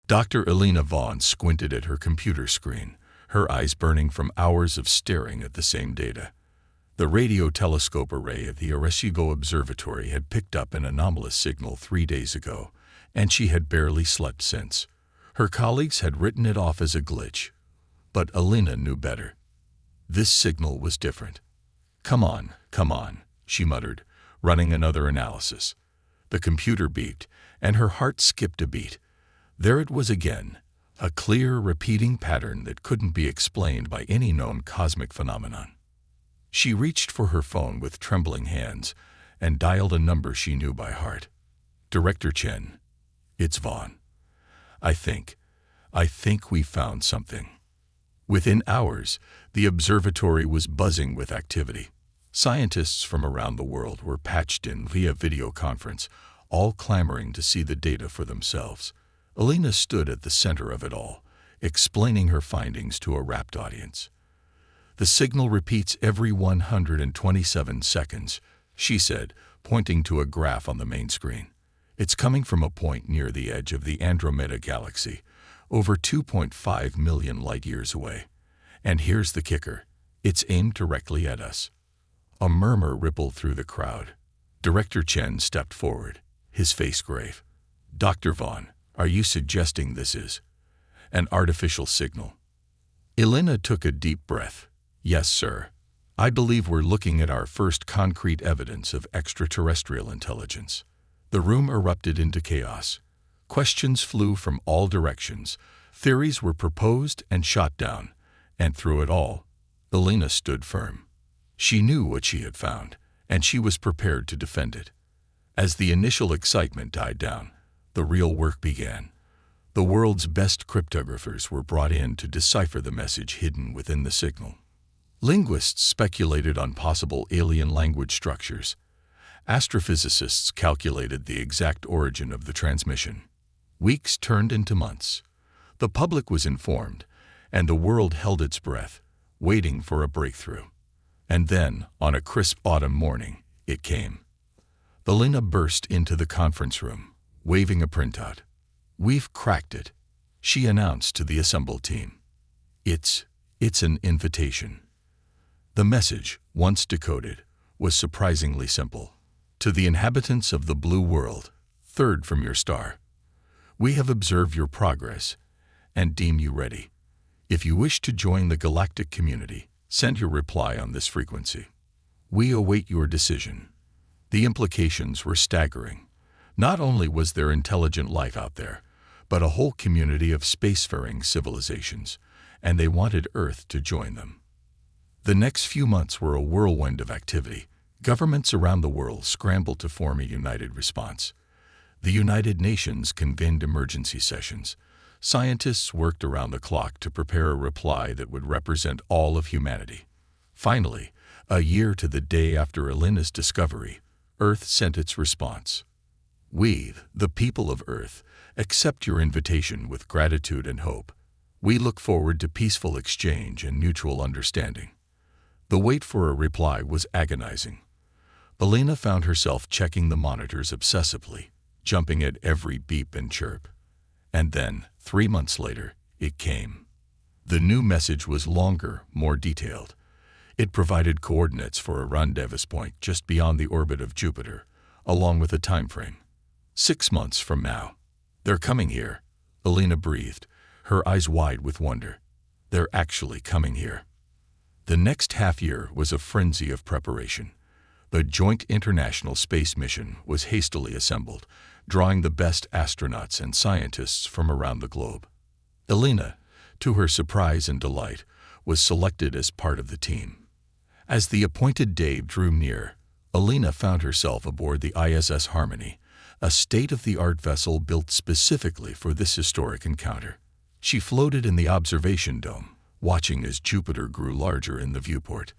Dr. Elena Vaughn squinted at her computer screen, her eyes burning from hours of staring at the same data. The radio telescope array of the Arecibo Observatory had picked up an anomalous signal 3 days ago, and she had barely slept since. Her colleagues had written it off as a glitch, but Elena knew better. This signal was different. Come on, she muttered, running another analysis. The computer beeped, and her heart skipped a beat. There it was again, a clear, repeating pattern that couldn't be explained by any known cosmic phenomenon. She reached for her phone with trembling hands and dialed a number she knew by heart. Director Chen. It's Vaughn. I think we found something. Within hours, the observatory was buzzing with activity. Scientists from around the world were patched in via video conference, all clamoring to see the data for themselves. Elena stood at the center of it all, explaining her findings to a rapt audience. The signal repeats every 127 seconds, she said, pointing to a graph on the main screen. It's coming from a point near the edge of the Andromeda Galaxy, over 2.5 million light-years away. And here's the kicker. It's aimed directly at us. A murmur rippled through the crowd. Director Chen stepped forward, his face grave. Dr. Vaughn, are you suggesting this is an artificial signal? Elena took a deep breath. Yes, sir. I believe we're looking at our first concrete evidence of extraterrestrial intelligence. The room erupted into chaos. Questions flew from all directions. Theories were proposed and shot down. And through it all, Elena stood firm. She knew what she had found, and she was prepared to defend it. As the initial excitement died down, the real work began. The world's best cryptographers were brought in to decipher the message hidden within the signal. Linguists speculated on possible alien language structures. Astrophysicists calculated the exact origin of the transmission. Weeks turned into months. The public was informed, and the world held its breath, waiting for a breakthrough. And then, on a crisp autumn morning, it came. Elena burst into the conference room, waving a printout. We've cracked it, she announced to the assembled team. It's an invitation. The message, once decoded, was surprisingly simple. To the inhabitants of the blue world, third from your star, we have observed your progress and deem you ready. If you wish to join the galactic community, send your reply on this frequency. We await your decision. The implications were staggering. Not only was there intelligent life out there, but a whole community of spacefaring civilizations, and they wanted Earth to join them. The next few months were a whirlwind of activity. Governments around the world scrambled to form a united response. The United Nations convened emergency sessions. Scientists worked around the clock to prepare a reply that would represent all of humanity. Finally, a year to the day after Elena's discovery, Earth sent its response. We, the people of Earth, accept your invitation with gratitude and hope. We look forward to peaceful exchange and mutual understanding. The wait for a reply was agonizing. Elena found herself checking the monitors obsessively, jumping at every beep and chirp. And then, 3 months later, it came. The new message was longer, more detailed. It provided coordinates for a rendezvous point just beyond the orbit of Jupiter, along with a time frame. 6 months from now. They're coming here, Elena breathed, her eyes wide with wonder. They're actually coming here. The next half-year was a frenzy of preparation. The Joint International Space Mission was hastily assembled, drawing the best astronauts and scientists from around the globe. Elena, to her surprise and delight, was selected as part of the team. As the appointed day drew near, Elena found herself aboard the ISS Harmony, a state-of-the-art vessel built specifically for this historic encounter. She floated in the observation dome, watching as Jupiter grew larger in the viewport.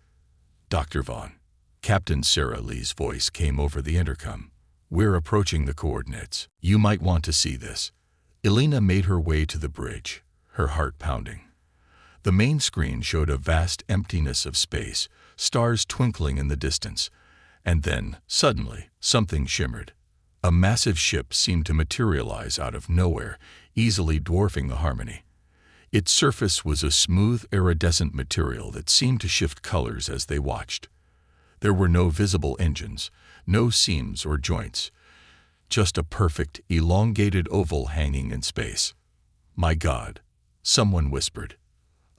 Dr. Vaughn, Captain Sarah Lee's voice came over the intercom. We're approaching the coordinates. You might want to see this. Elena made her way to the bridge, her heart pounding. The main screen showed a vast emptiness of space, stars twinkling in the distance. And then, suddenly, something shimmered. A massive ship seemed to materialize out of nowhere, easily dwarfing the Harmony. Its surface was a smooth, iridescent material that seemed to shift colors as they watched. There were no visible engines, no seams or joints, just a perfect, elongated oval hanging in space. "My God," someone whispered.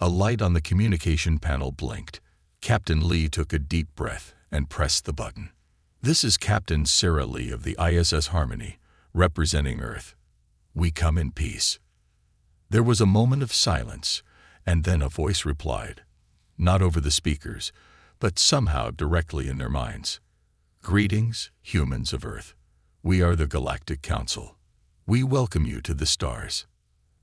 A light on the communication panel blinked. Captain Lee took a deep breath and pressed the button. "This is Captain Sarah Lee of the ISS Harmony, representing Earth. We come in peace." There was a moment of silence, and then a voice replied, not over the speakers, but somehow directly in their minds. "Greetings, humans of Earth. We are the Galactic Council. We welcome you to the stars."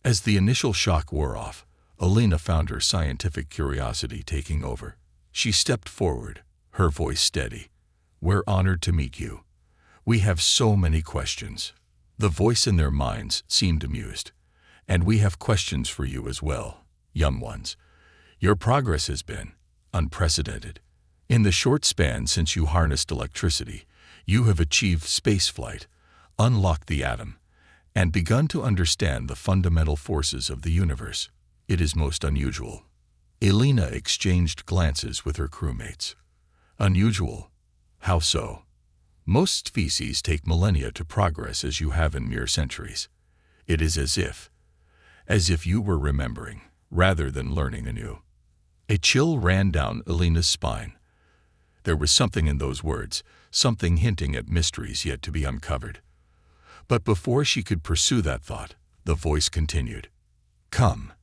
As the initial shock wore off, Alina found her scientific curiosity taking over. She stepped forward, her voice steady. "We're honored to meet you. We have so many questions." The voice in their minds seemed amused. "And we have questions for you as well, young ones. Your progress has been unprecedented. In the short span since you harnessed electricity, you have achieved spaceflight, unlocked the atom, and begun to understand the fundamental forces of the universe. It is most unusual." Alina exchanged glances with her crewmates. "Unusual? How so?" "Most species take millennia to progress as you have in mere centuries. It is as if you were remembering, rather than learning anew." A chill ran down Alina's spine. There was something in those words, something hinting at mysteries yet to be uncovered. But before she could pursue that thought, the voice continued. "Come.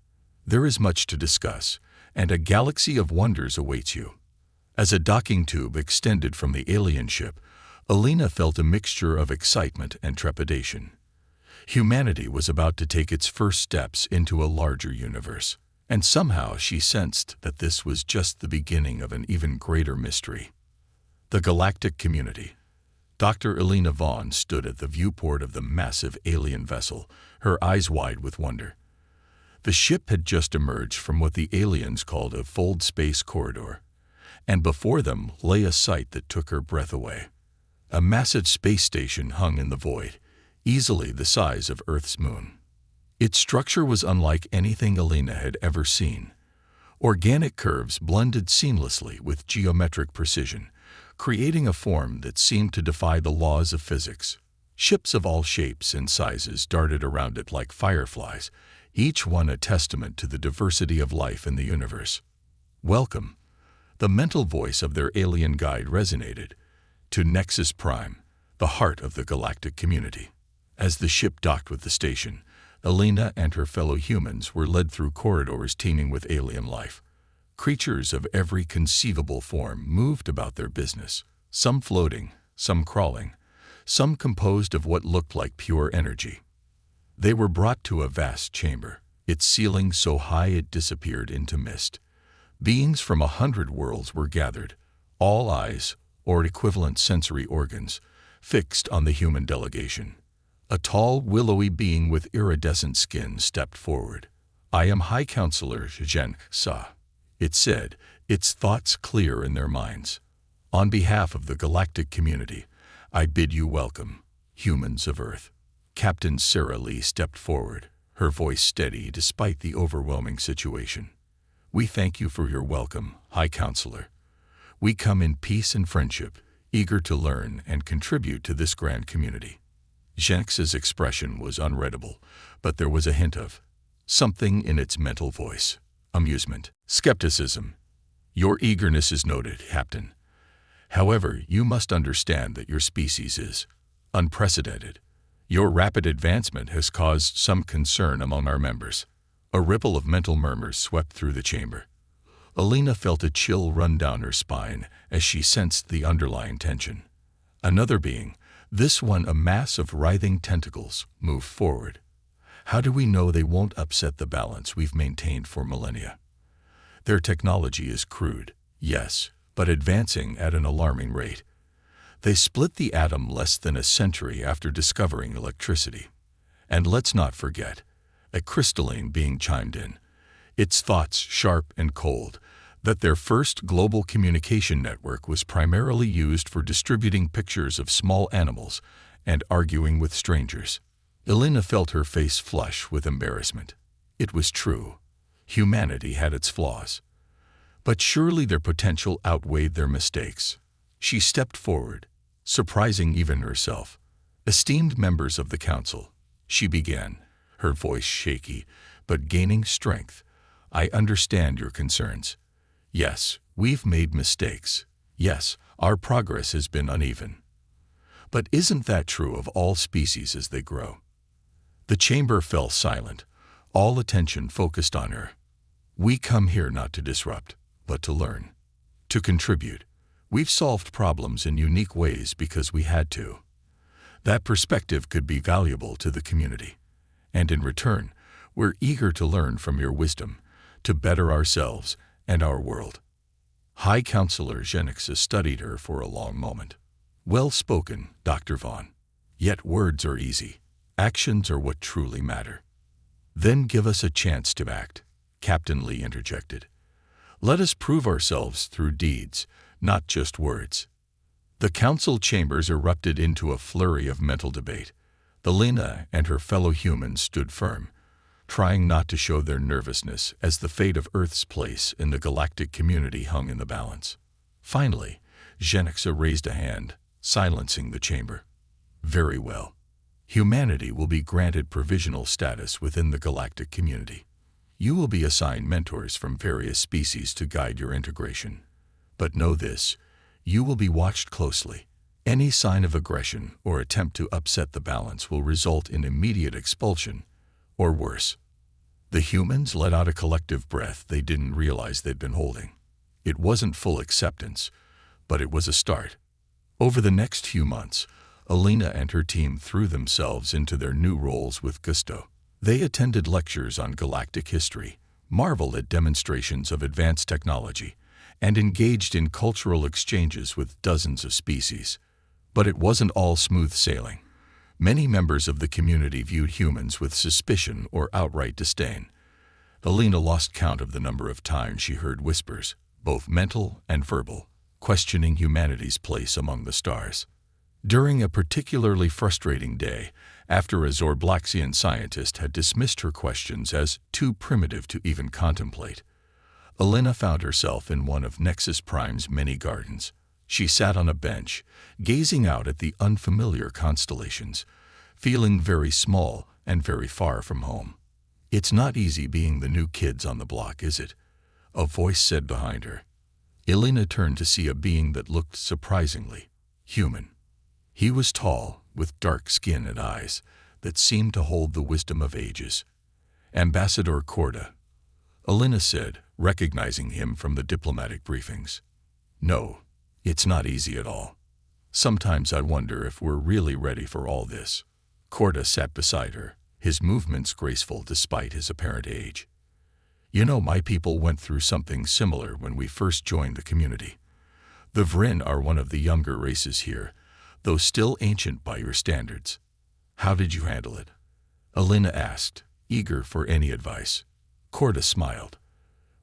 There is much to discuss, and a galaxy of wonders awaits you." As a docking tube extended from the alien ship, Alina felt a mixture of excitement and trepidation. Humanity was about to take its first steps into a larger universe, and somehow she sensed that this was just the beginning of an even greater mystery. The galactic community. Dr. Alina Vaughn stood at the viewport of the massive alien vessel, her eyes wide with wonder. The ship had just emerged from what the aliens called a fold space corridor, and before them lay a sight that took her breath away. A massive space station hung in the void, easily the size of Earth's moon. Its structure was unlike anything Alina had ever seen. Organic curves blended seamlessly with geometric precision, creating a form that seemed to defy the laws of physics. Ships of all shapes and sizes darted around it like fireflies, each one a testament to the diversity of life in the universe. "Welcome," the mental voice of their alien guide resonated, "to Nexus Prime, the heart of the galactic community." As the ship docked with the station, Alina and her fellow humans were led through corridors teeming with alien life. Creatures of every conceivable form moved about their business, some floating, some crawling, some composed of what looked like pure energy. They were brought to a vast chamber, its ceiling so high it disappeared into mist. Beings from 100 worlds were gathered, all eyes, or equivalent sensory organs, fixed on the human delegation. A tall, willowy being with iridescent skin stepped forward. "I am High Counselor Zhen Sa," it said, its thoughts clear in their minds. "On behalf of the galactic community, I bid you welcome, humans of Earth." Captain Sarah Lee stepped forward, her voice steady despite the overwhelming situation. "We thank you for your welcome, High Counselor. We come in peace and friendship, eager to learn and contribute to this grand community." Zhenx's expression was unreadable, but there was a hint of something in its mental voice: amusement, skepticism. "Your eagerness is noted, Captain. However, you must understand that your species is unprecedented. Your rapid advancement has caused some concern among our members." A ripple of mental murmurs swept through the chamber. Alina felt a chill run down her spine as she sensed the underlying tension. Another being, this one a mass of writhing tentacles, moved forward. "How do we know they won't upset the balance we've maintained for millennia?" "Their technology is crude, yes, but advancing at an alarming rate. They split the atom less than a century after discovering electricity. And let's not forget," a crystalline being chimed in, its thoughts sharp and cold, "that their first global communication network was primarily used for distributing pictures of small animals and arguing with strangers. Elena felt her face flush with embarrassment. It was true. Humanity had its flaws. But surely their potential outweighed their mistakes. She stepped forward, surprising even herself. "Esteemed members of the council," she began, her voice shaky, but gaining strength, "I understand your concerns. Yes, we've made mistakes. Yes, our progress has been uneven. But isn't that true of all species as they grow?" The chamber fell silent, all attention focused on her. "We come here not to disrupt, but to learn, to contribute. We've solved problems in unique ways because we had to. That perspective could be valuable to the community. And in return, we're eager to learn from your wisdom, to better ourselves and our world." High Counselor Genix studied her for a long moment. "Well spoken, Dr. Vaughn. Yet words are easy. Actions are what truly matter." "Then give us a chance to act," Captain Lee interjected. "Let us prove ourselves through deeds, not just words." The council chambers erupted into a flurry of mental debate. Elena and her fellow humans stood firm, trying not to show their nervousness as the fate of Earth's place in the galactic community hung in the balance. Finally, Genix raised a hand, silencing the chamber. "Very well. Humanity will be granted provisional status within the galactic community. You will be assigned mentors from various species to guide your integration. But know this, you will be watched closely. Any sign of aggression or attempt to upset the balance will result in immediate expulsion, or worse." The humans let out a collective breath they didn't realize they'd been holding. It wasn't full acceptance, but it was a start. Over the next few months, Elena and her team threw themselves into their new roles with gusto. They attended lectures on galactic history, marveled at demonstrations of advanced technology, and engaged in cultural exchanges with dozens of species. But it wasn't all smooth sailing. Many members of the community viewed humans with suspicion or outright disdain. Elena lost count of the number of times she heard whispers, both mental and verbal, questioning humanity's place among the stars. During a particularly frustrating day, after a Zorblaxian scientist had dismissed her questions as too primitive to even contemplate, Elena found herself in one of Nexus Prime's many gardens. She sat on a bench, gazing out at the unfamiliar constellations, feeling very small and very far from home. "It's not easy being the new kids on the block, is it?" a voice said behind her. Elena turned to see a being that looked surprisingly human. He was tall, with dark skin and eyes that seemed to hold the wisdom of ages. "Ambassador Corda," Elena said, recognizing him from the diplomatic briefings. "No, it's not easy at all. Sometimes I wonder if we're really ready for all this." Corda sat beside her, his movements graceful despite his apparent age. "You know, my people went through something similar when we first joined the community. The Vrin are one of the younger races here, though still ancient by your standards. How did you handle it?" Elena asked, eager for any advice. Corda smiled.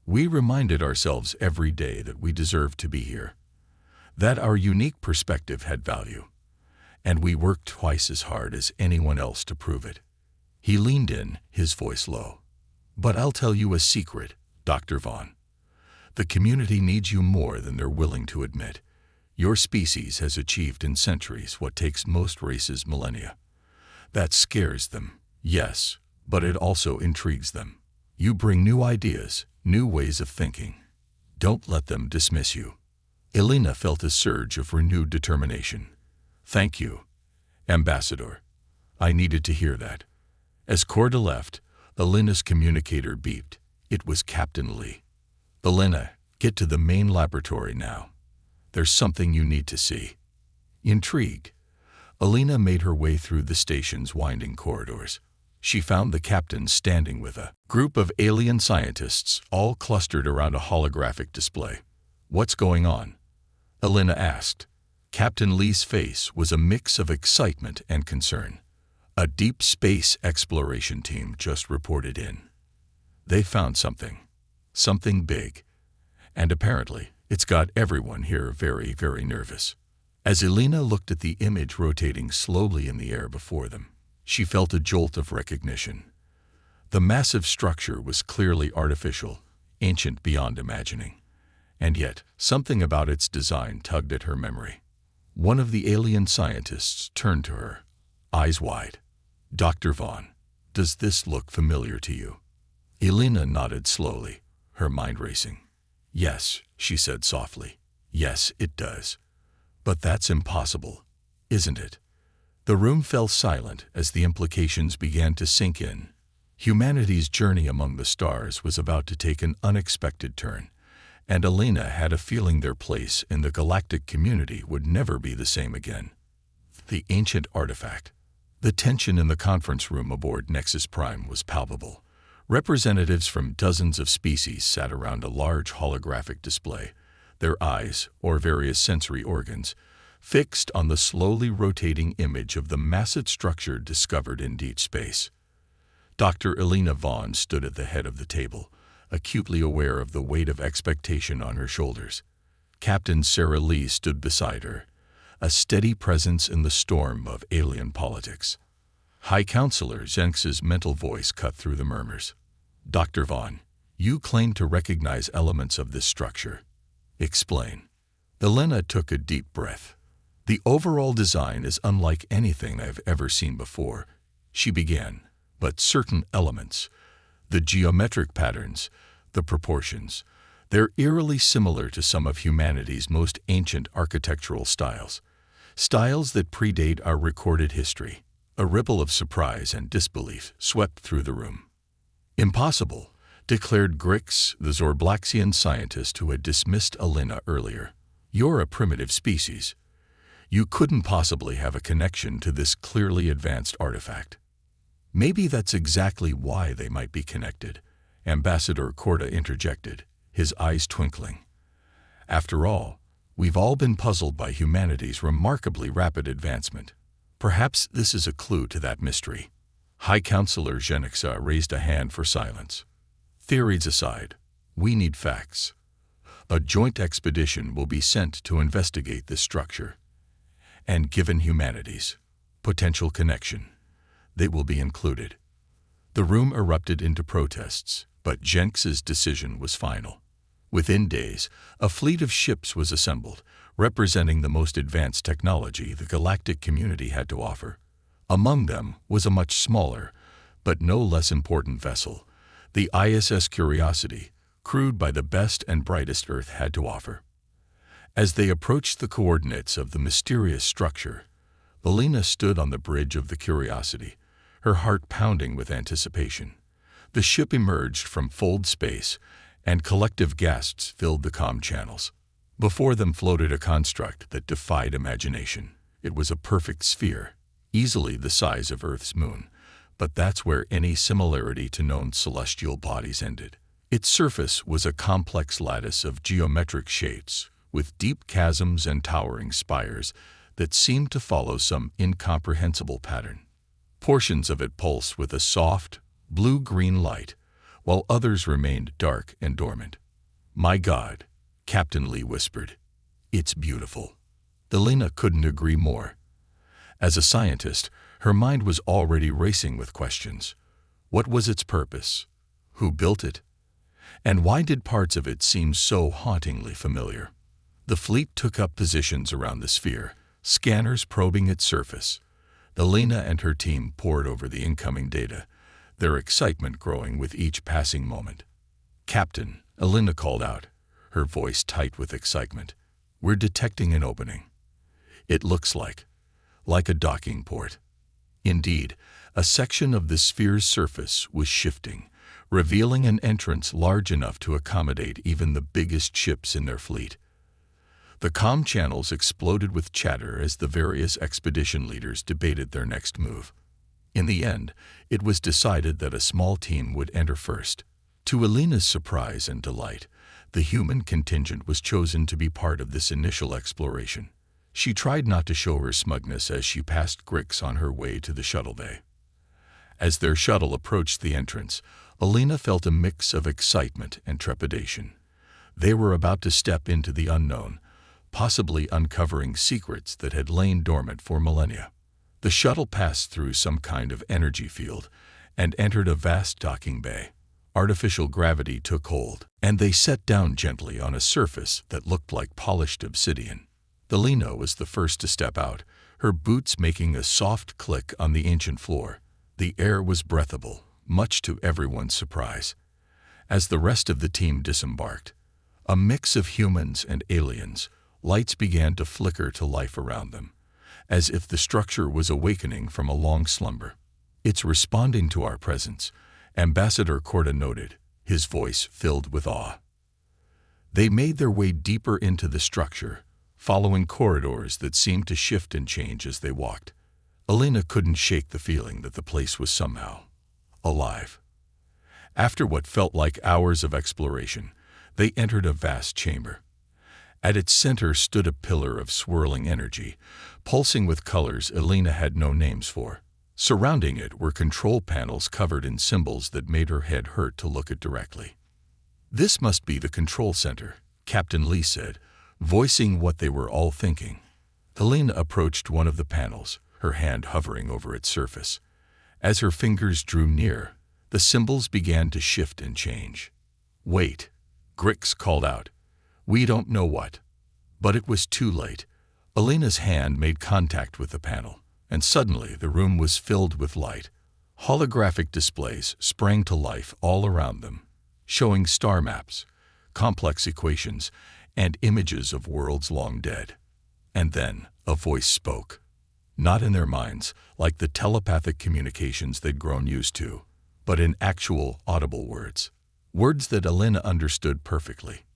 "We reminded ourselves every day that we deserved to be here, that our unique perspective had value, and we worked twice as hard as anyone else to prove it." He leaned in, his voice low. "But I'll tell you a secret, Dr. Vaughn. The community needs you more than they're willing to admit. Your species has achieved in centuries what takes most races millennia. That scares them, yes, but it also intrigues them. You bring new ideas, new ways of thinking. Don't let them dismiss you." Elena felt a surge of renewed determination. "Thank you, Ambassador. I needed to hear that." As Corda left, Elena's communicator beeped. It was Captain Lee. "Elena, get to the main laboratory now. There's something you need to see." Intrigued, Elena made her way through the station's winding corridors. She found the captain standing with a group of alien scientists, all clustered around a holographic display. "What's going on?" Elena asked. Captain Lee's face was a mix of excitement and concern. "A deep space exploration team just reported in. They found something big, and apparently it's got everyone here very, very nervous." As Elena looked at the image rotating slowly in the air before them, she felt a jolt of recognition. The massive structure was clearly artificial, ancient beyond imagining. And yet, something about its design tugged at her memory. One of the alien scientists turned to her, eyes wide. "Dr. Vaughn, does this look familiar to you?" Elena nodded slowly, her mind racing. "Yes," she said softly. "Yes, it does. But that's impossible, isn't it?" The room fell silent as the implications began to sink in. Humanity's journey among the stars was about to take an unexpected turn, and Elena had a feeling their place in the galactic community would never be the same again. The ancient artifact. The tension in the conference room aboard Nexus Prime was palpable. Representatives from dozens of species sat around a large holographic display, their eyes, or various sensory organs, fixed on the slowly rotating image of the massive structure discovered in deep space. Dr. Elena Vaughn stood at the head of the table, acutely aware of the weight of expectation on her shoulders. Captain Sarah Lee stood beside her, a steady presence in the storm of alien politics. High Counselor Jenks's mental voice cut through the murmurs. "Dr. Vaughn, you claim to recognize elements of this structure. Explain." Elena took a deep breath. "The overall design is unlike anything I've ever seen before," she began. "But certain elements, the geometric patterns, the proportions, they're eerily similar to some of humanity's most ancient architectural styles. Styles that predate our recorded history." A ripple of surprise and disbelief swept through the room. "Impossible," declared Grix, the Zorblaxian scientist who had dismissed Elena earlier. "You're a primitive species. You couldn't possibly have a connection to this clearly advanced artifact." "Maybe that's exactly why they might be connected," Ambassador Corda interjected, his eyes twinkling. "After all, we've all been puzzled by humanity's remarkably rapid advancement. Perhaps this is a clue to that mystery." High Counselor Zhenixa raised a hand for silence. "Theories aside, we need facts. A joint expedition will be sent to investigate this structure. And given humanity's potential connection, they will be included." The room erupted into protests, but Jenks's decision was final. Within days, a fleet of ships was assembled, representing the most advanced technology the galactic community had to offer. Among them was a much smaller, but no less important vessel, the ISS Curiosity, crewed by the best and brightest Earth had to offer. As they approached the coordinates of the mysterious structure, Elena stood on the bridge of the Curiosity, her heart pounding with anticipation. The ship emerged from fold space, and collective gasps filled the comm channels. Before them floated a construct that defied imagination. It was a perfect sphere, easily the size of Earth's moon, but that's where any similarity to known celestial bodies ended. Its surface was a complex lattice of geometric shapes, with deep chasms and towering spires that seemed to follow some incomprehensible pattern. Portions of it pulsed with a soft, blue-green light, while others remained dark and dormant. "My God," Captain Lee whispered. "It's beautiful." Elena couldn't agree more. As a scientist, her mind was already racing with questions. What was its purpose? Who built it? And why did parts of it seem so hauntingly familiar? The fleet took up positions around the sphere, scanners probing its surface. Elena and her team pored over the incoming data, their excitement growing with each passing moment. "Captain," Elena called out, her voice tight with excitement, "we're detecting an opening. It looks like a docking port." Indeed, a section of the sphere's surface was shifting, revealing an entrance large enough to accommodate even the biggest ships in their fleet. The comm channels exploded with chatter as the various expedition leaders debated their next move. In the end, it was decided that a small team would enter first. To Elena's surprise and delight, the human contingent was chosen to be part of this initial exploration. She tried not to show her smugness as she passed Grix on her way to the shuttle bay. As their shuttle approached the entrance, Elena felt a mix of excitement and trepidation. They were about to step into the unknown, possibly uncovering secrets that had lain dormant for millennia. The shuttle passed through some kind of energy field and entered a vast docking bay. Artificial gravity took hold, and they set down gently on a surface that looked like polished obsidian. Alina was the first to step out, her boots making a soft click on the ancient floor. The air was breathable, much to everyone's surprise. As the rest of the team disembarked, a mix of humans and aliens, lights began to flicker to life around them, as if the structure was awakening from a long slumber. "It's responding to our presence," Ambassador Corda noted, his voice filled with awe. They made their way deeper into the structure, following corridors that seemed to shift and change as they walked. Alina couldn't shake the feeling that the place was somehow alive. After what felt like hours of exploration, they entered a vast chamber. At its center stood a pillar of swirling energy, pulsing with colors Alina had no names for. Surrounding it were control panels covered in symbols that made her head hurt to look at directly. "This must be the control center," Captain Lee said, voicing what they were all thinking. Alina approached one of the panels, her hand hovering over its surface. As her fingers drew near, the symbols began to shift and change. "Wait," Grix called out. "We don't know what." But it was too late. Alina's hand made contact with the panel, and suddenly the room was filled with light. Holographic displays sprang to life all around them, showing star maps, complex equations, and images of worlds long dead. And then a voice spoke. Not in their minds, like the telepathic communications they'd grown used to, but in actual, audible words. Words that Alina understood perfectly.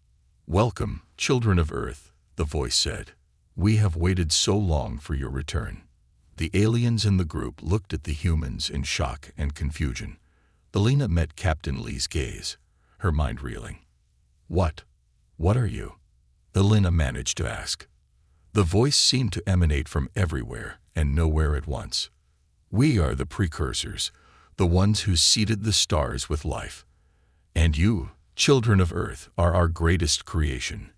"Welcome, children of Earth," the voice said. "We have waited so long for your return." The aliens in the group looked at the humans in shock and confusion. Alina met Captain Lee's gaze, her mind reeling. What are you?" Alina managed to ask. The voice seemed to emanate from everywhere and nowhere at once. "We are the precursors, the ones who seeded the stars with life. And you, children of Earth, are our greatest creation,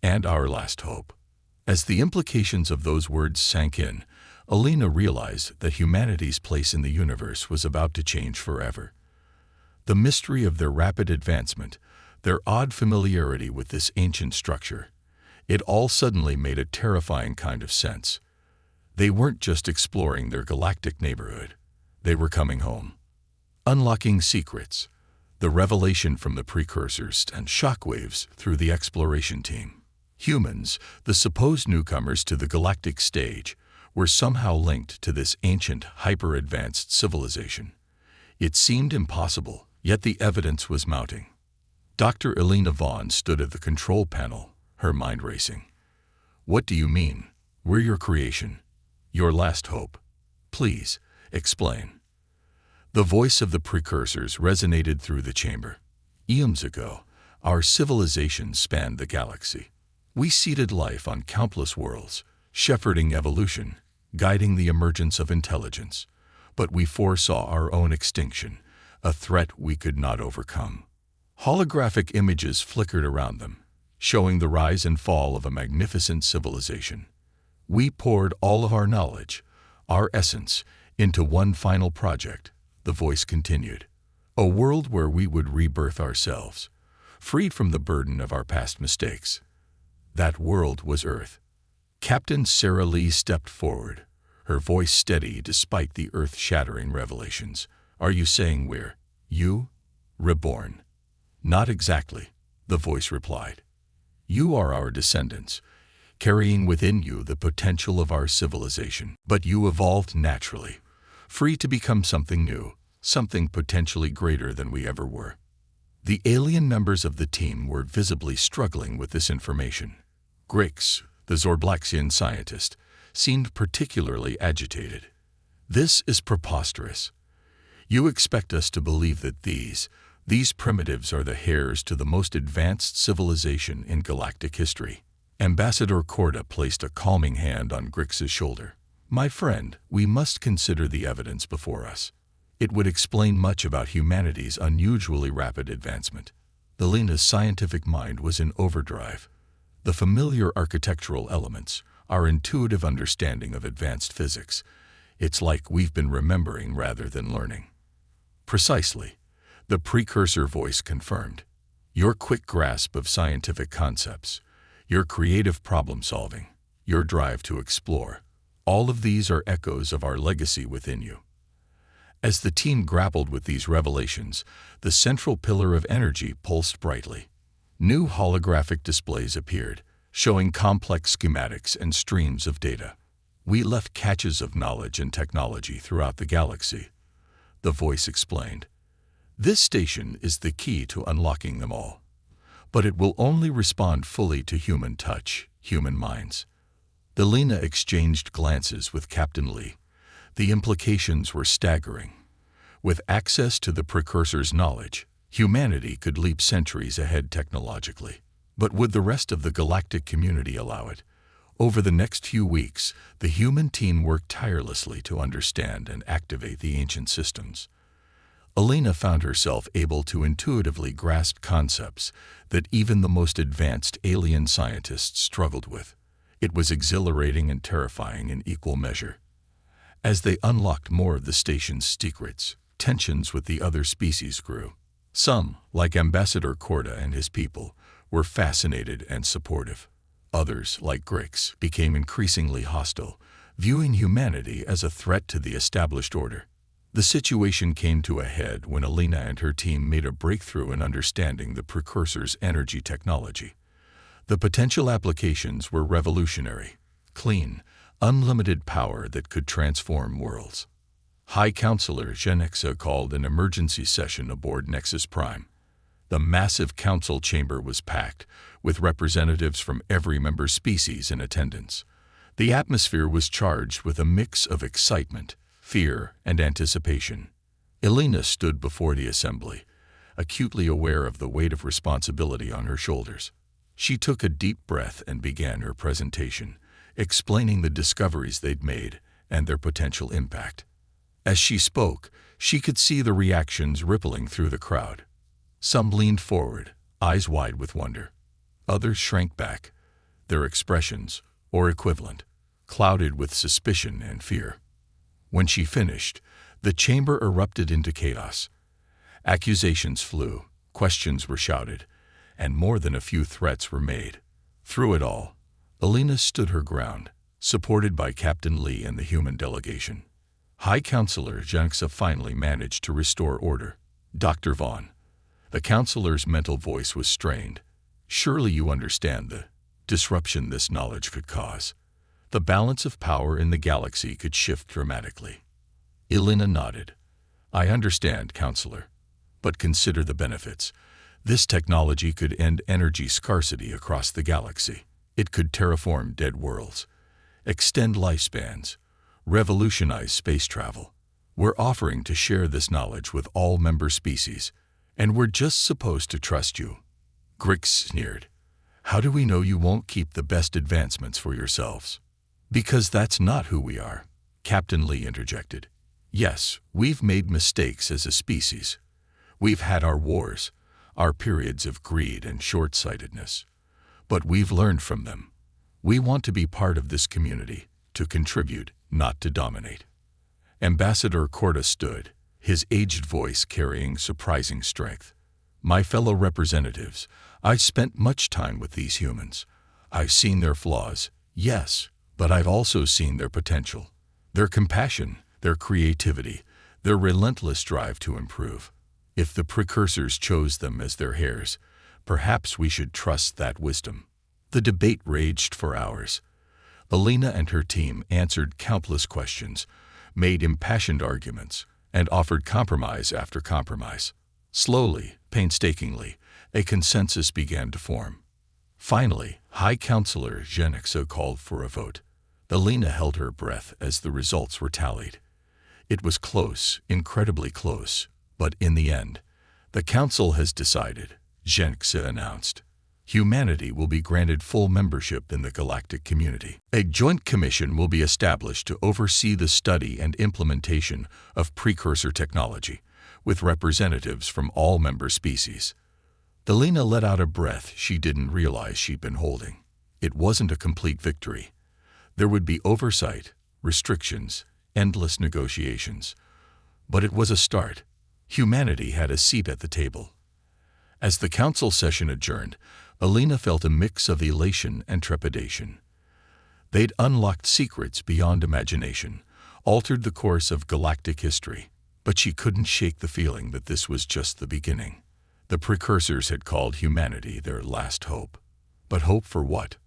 and our last hope." As the implications of those words sank in, Alina realized that humanity's place in the universe was about to change forever. The mystery of their rapid advancement, their odd familiarity with this ancient structure, it all suddenly made a terrifying kind of sense. They weren't just exploring their galactic neighborhood. They were coming home. Unlocking secrets, the revelation from the precursors and shockwaves through the exploration team. Humans, the supposed newcomers to the galactic stage, were somehow linked to this ancient, hyper-advanced civilization. It seemed impossible, yet the evidence was mounting. Dr. Alina Vaughn stood at the control panel, her mind racing. "What do you mean? We're your creation, your last hope. Please, explain." The voice of the precursors resonated through the chamber. "Eons ago, our civilization spanned the galaxy. We seeded life on countless worlds, shepherding evolution, guiding the emergence of intelligence. But we foresaw our own extinction, a threat we could not overcome." Holographic images flickered around them, showing the rise and fall of a magnificent civilization. "We poured all of our knowledge, our essence, into one final project," the voice continued. "A world where we would rebirth ourselves, freed from the burden of our past mistakes. That world was Earth." Captain Sarah Lee stepped forward, her voice steady despite the earth-shattering revelations. "Are you saying we're, reborn?" "Not exactly," the voice replied. "You are our descendants, carrying within you the potential of our civilization. But you evolved naturally, free to become something new, something potentially greater than we ever were." The alien members of the team were visibly struggling with this information. Grix, the Zorblaxian scientist, seemed particularly agitated. "This is preposterous. You expect us to believe that these primitives are the heirs to the most advanced civilization in galactic history." Ambassador Corda placed a calming hand on Grix's shoulder. "My friend, we must consider the evidence before us. It would explain much about humanity's unusually rapid advancement." Alina's scientific mind was in overdrive. The familiar architectural elements, our intuitive understanding of advanced physics. It's like we've been remembering rather than learning. Precisely. The precursor voice confirmed. Your quick grasp of scientific concepts, your creative problem-solving, your drive to explore, all of these are echoes of our legacy within you. As the team grappled with these revelations, the central pillar of energy pulsed brightly. New holographic displays appeared, showing complex schematics and streams of data. We left caches of knowledge and technology throughout the galaxy. The voice explained. This station is the key to unlocking them all. But it will only respond fully to human touch, human minds. Delina exchanged glances with Captain Lee. The implications were staggering. With access to the precursor's knowledge, humanity could leap centuries ahead technologically. But would the rest of the galactic community allow it? Over the next few weeks, the human team worked tirelessly to understand and activate the ancient systems. Elena found herself able to intuitively grasp concepts that even the most advanced alien scientists struggled with. It was exhilarating and terrifying in equal measure. As they unlocked more of the station's secrets, tensions with the other species grew. Some, like Ambassador Corda and his people, were fascinated and supportive. Others, like Grix, became increasingly hostile, viewing humanity as a threat to the established order. The situation came to a head when Elena and her team made a breakthrough in understanding the precursor's energy technology. The potential applications were revolutionary, clean, unlimited power that could transform worlds. High Counselor Genexa called an emergency session aboard Nexus Prime. The massive council chamber was packed, with representatives from every member species in attendance. The atmosphere was charged with a mix of excitement, fear, and anticipation. Elena stood before the assembly, acutely aware of the weight of responsibility on her shoulders. She took a deep breath and began her presentation, explaining the discoveries they'd made and their potential impact. As she spoke, she could see the reactions rippling through the crowd. Some leaned forward, eyes wide with wonder. Others shrank back, their expressions, or equivalent, clouded with suspicion and fear. When she finished, the chamber erupted into chaos. Accusations flew, questions were shouted, and more than a few threats were made. Through it all, Elena stood her ground, supported by Captain Lee and the human delegation. High Counselor Genexa finally managed to restore order. Dr. Vaughn. The counselor's mental voice was strained. Surely you understand the disruption this knowledge could cause. The balance of power in the galaxy could shift dramatically. Elena nodded. I understand, Counselor. But consider the benefits. This technology could end energy scarcity across the galaxy. It could terraform dead worlds, extend lifespans, revolutionize space travel. We're offering to share this knowledge with all member species, and we're just supposed to trust you. Grix sneered. How do we know you won't keep the best advancements for yourselves? Because that's not who we are, Captain Lee interjected. Yes, we've made mistakes as a species. We've had our wars, our periods of greed and short-sightedness. But we've learned from them. We want to be part of this community, to contribute, not to dominate. Ambassador Corda stood, his aged voice carrying surprising strength. My fellow representatives, I've spent much time with these humans. I've seen their flaws, yes, but I've also seen their potential, their compassion, their creativity, their relentless drive to improve. If the precursors chose them as their heirs, perhaps we should trust that wisdom. The debate raged for hours. Elena and her team answered countless questions, made impassioned arguments, and offered compromise after compromise. Slowly, painstakingly, a consensus began to form. Finally, High Counselor Genexa called for a vote. Elena held her breath as the results were tallied. It was close, incredibly close, but in the end, the Council has decided, Genexa announced. Humanity will be granted full membership in the galactic community. A joint commission will be established to oversee the study and implementation of precursor technology, with representatives from all member species. Elena let out a breath she didn't realize she'd been holding. It wasn't a complete victory. There would be oversight, restrictions, endless negotiations. But it was a start. Humanity had a seat at the table. As the council session adjourned, Alina felt a mix of elation and trepidation. They'd unlocked secrets beyond imagination, altered the course of galactic history, but she couldn't shake the feeling that this was just the beginning. The precursors had called humanity their last hope. But hope for what?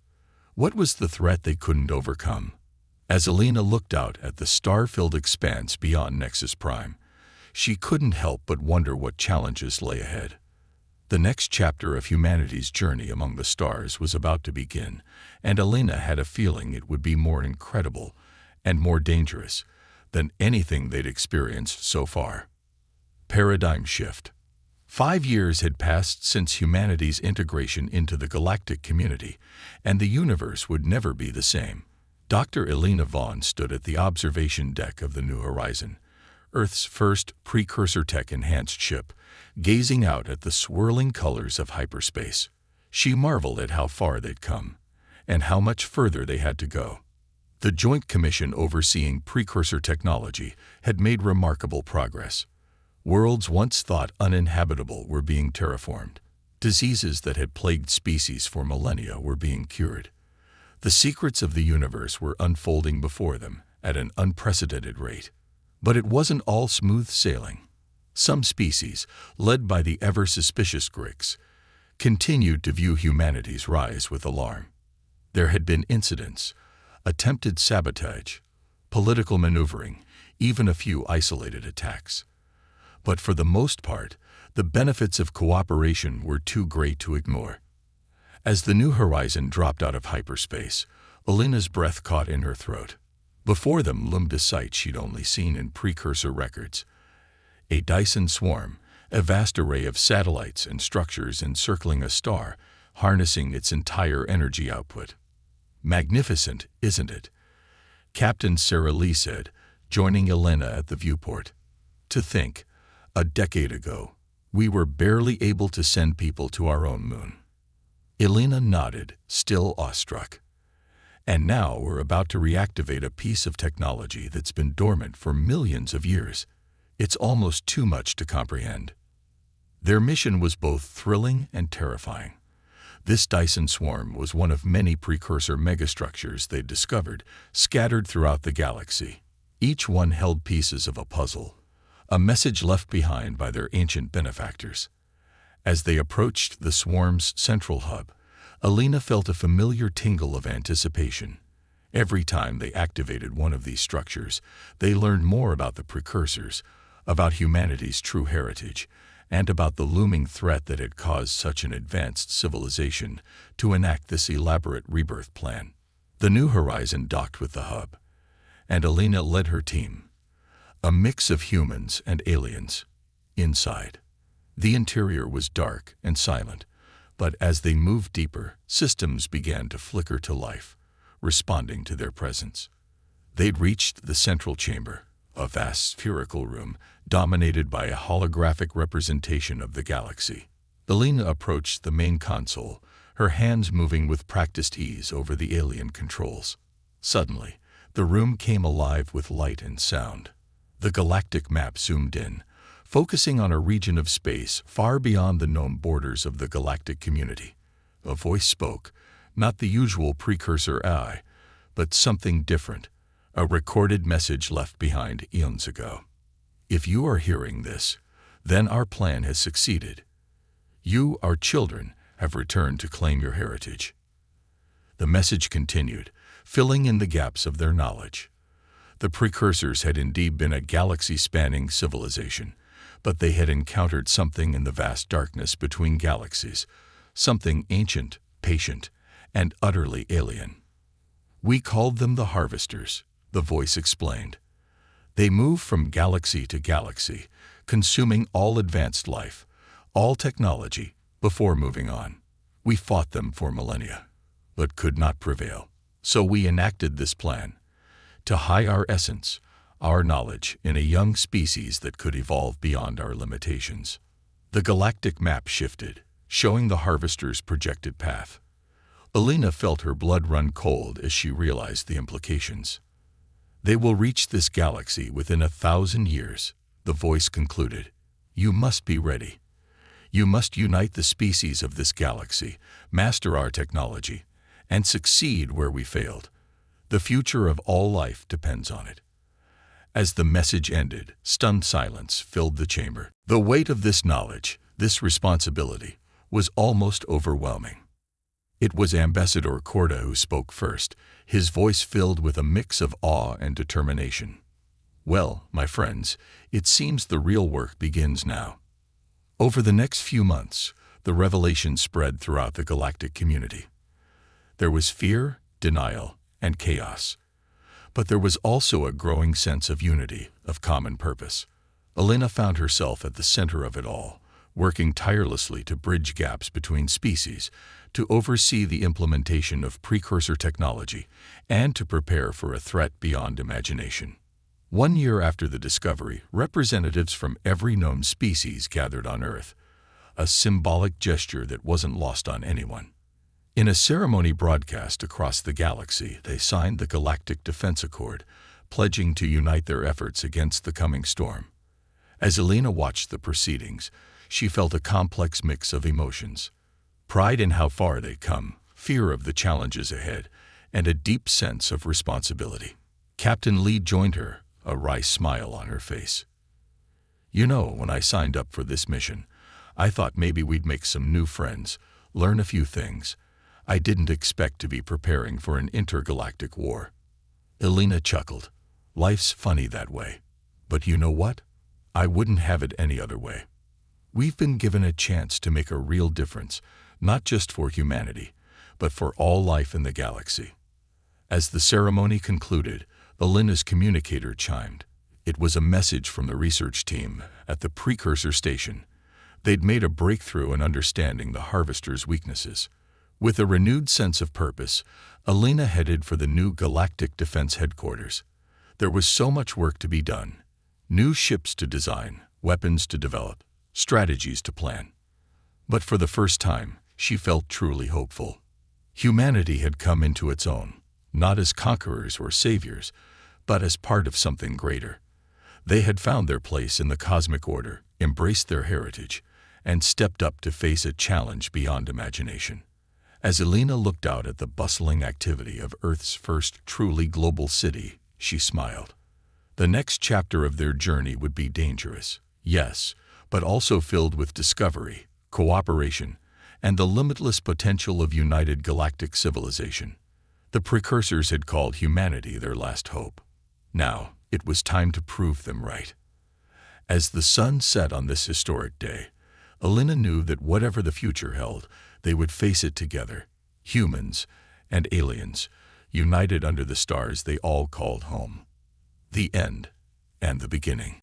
What was the threat they couldn't overcome? As Alina looked out at the star-filled expanse beyond Nexus Prime, she couldn't help but wonder what challenges lay ahead. The next chapter of humanity's journey among the stars was about to begin, and Alina had a feeling it would be more incredible and more dangerous than anything they'd experienced so far. Paradigm shift. 5 years had passed since humanity's integration into the galactic community, and the universe would never be the same. Dr. Elena Vaughn stood at the observation deck of the New Horizon, Earth's first precursor tech-enhanced ship, gazing out at the swirling colors of hyperspace. She marveled at how far they'd come, and how much further they had to go. The Joint Commission overseeing precursor technology had made remarkable progress. Worlds once thought uninhabitable were being terraformed. Diseases that had plagued species for millennia were being cured. The secrets of the universe were unfolding before them at an unprecedented rate. But it wasn't all smooth sailing. Some species, led by the ever-suspicious Grix, continued to view humanity's rise with alarm. There had been incidents, attempted sabotage, political maneuvering, even a few isolated attacks. But for the most part, the benefits of cooperation were too great to ignore. As the New Horizon dropped out of hyperspace, Alina's breath caught in her throat. Before them loomed a sight she'd only seen in precursor records. A Dyson swarm, a vast array of satellites and structures encircling a star, harnessing its entire energy output. Magnificent, isn't it? Captain Sarah Lee said, joining Elena at the viewport. To think, a decade ago, we were barely able to send people to our own moon. Elena nodded, still awestruck. And now we're about to reactivate a piece of technology that's been dormant for millions of years. It's almost too much to comprehend. Their mission was both thrilling and terrifying. This Dyson swarm was one of many precursor megastructures they'd discovered, scattered throughout the galaxy. Each one held pieces of a puzzle, a message left behind by their ancient benefactors. As they approached the swarm's central hub, Alina felt a familiar tingle of anticipation. Every time they activated one of these structures, they learned more about the precursors, about humanity's true heritage, and about the looming threat that had caused such an advanced civilization to enact this elaborate rebirth plan. The New Horizon docked with the hub, and Alina led her team, a mix of humans and aliens. Inside, the interior was dark and silent, but as they moved deeper, systems began to flicker to life, responding to their presence. They'd reached the central chamber, a vast spherical room dominated by a holographic representation of the galaxy. Alina approached the main console, her hands moving with practiced ease over the alien controls. Suddenly, the room came alive with light and sound. The galactic map zoomed in, focusing on a region of space far beyond the known borders of the galactic community. A voice spoke, not the usual precursor AI, but something different, a recorded message left behind eons ago. If you are hearing this, then our plan has succeeded. You, our children, have returned to claim your heritage. The message continued, filling in the gaps of their knowledge. The precursors had indeed been a galaxy-spanning civilization, but they had encountered something in the vast darkness between galaxies, something ancient, patient, and utterly alien. We called them the Harvesters, the voice explained. They move from galaxy to galaxy, consuming all advanced life, all technology, before moving on. We fought them for millennia, but could not prevail. So we enacted this plan, to hide our essence, our knowledge, in a young species that could evolve beyond our limitations. The galactic map shifted, showing the Harvester's projected path. Alina felt her blood run cold as she realized the implications. They will reach this galaxy within 1,000 years, the voice concluded. You must be ready. You must unite the species of this galaxy, master our technology, and succeed where we failed. The future of all life depends on it. As the message ended, stunned silence filled the chamber. The weight of this knowledge, this responsibility, was almost overwhelming. It was Ambassador Corda who spoke first, his voice filled with a mix of awe and determination. Well, my friends, it seems the real work begins now. Over the next few months, the revelation spread throughout the galactic community. There was fear, denial, and chaos. But there was also a growing sense of unity, of common purpose. Alina found herself at the center of it all, working tirelessly to bridge gaps between species, to oversee the implementation of precursor technology, and to prepare for a threat beyond imagination. 1 year after the discovery, representatives from every known species gathered on Earth, a symbolic gesture that wasn't lost on anyone. In a ceremony broadcast across the galaxy, they signed the Galactic Defense Accord, pledging to unite their efforts against the coming storm. As Alina watched the proceedings, she felt a complex mix of emotions. Pride in how far they'd come, fear of the challenges ahead, and a deep sense of responsibility. Captain Lee joined her, a wry smile on her face. You know, when I signed up for this mission, I thought maybe we'd make some new friends, learn a few things. I didn't expect to be preparing for an intergalactic war. Alina chuckled. Life's funny that way. But you know what? I wouldn't have it any other way. We've been given a chance to make a real difference, not just for humanity, but for all life in the galaxy. As the ceremony concluded, Alina's communicator chimed. It was a message from the research team at the precursor station. They'd made a breakthrough in understanding the Harvester's weaknesses. With a renewed sense of purpose, Alina headed for the new Galactic Defense Headquarters. There was so much work to be done. New ships to design, weapons to develop, strategies to plan. But for the first time, she felt truly hopeful. Humanity had come into its own, not as conquerors or saviors, but as part of something greater. They had found their place in the cosmic order, embraced their heritage, and stepped up to face a challenge beyond imagination. As Alina looked out at the bustling activity of Earth's first truly global city, she smiled. The next chapter of their journey would be dangerous, yes, but also filled with discovery, cooperation, and the limitless potential of united galactic civilization. The precursors had called humanity their last hope. Now, it was time to prove them right. As the sun set on this historic day, Alina knew that whatever the future held, they would face it together, humans and aliens, united under the stars they all called home. The end and the beginning.